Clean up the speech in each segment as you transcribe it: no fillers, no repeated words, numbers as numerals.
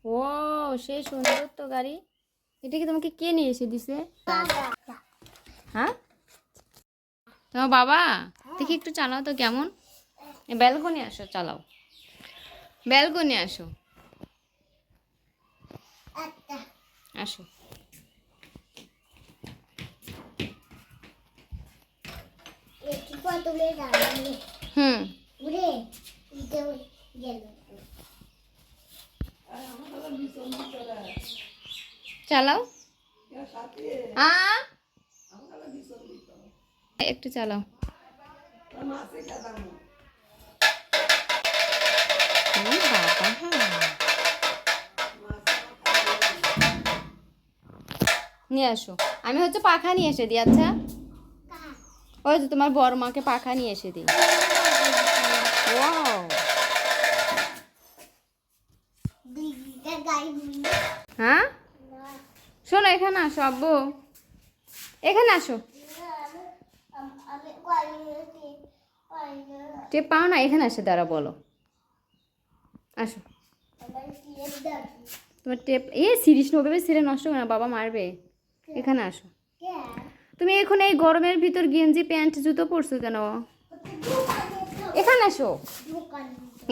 ও সেই সুন্দর তো গাড়ি। এটা কি তোমাকে কে নিয়ে এসে দিছে? হ্যাঁ তোমার বাবা। দেখি একটু চালাও তো কেমন। ব্যালকনি আসো, চালাও, ব্যালকনি আসো, আসো। হুম চালাও। একটু চালাও। বাবা নিয়ে আসো। আমি হচ্ছে পাখা নিয়ে এসে দিই। আচ্ছা ওই তো তোমার বড় মাকে পাখা নিয়ে এসে দিই। ওয়াও। হ্যাঁ শোনো, এখানে আসো আব্বু, এখানে আসো। টেপ পাও না, এখানে আসে দাঁড়া, বলো আসো। তোমার টেপ সিরিজ ওভাবে সিরে নষ্ট করে না, বাবা মারবে। এখানে আসো। তুমি এখন এই গরমের ভিতর গেঞ্জি প্যান্ট জুতো পরছো কেন? এখানে আসো,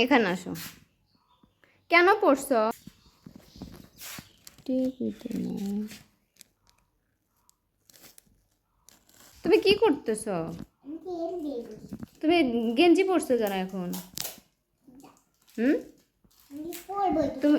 এখানে আসো। কেন পরছো? তুমি কি করতেছো? তুমি গেঞ্জি পরছো কেন এখন? তুমি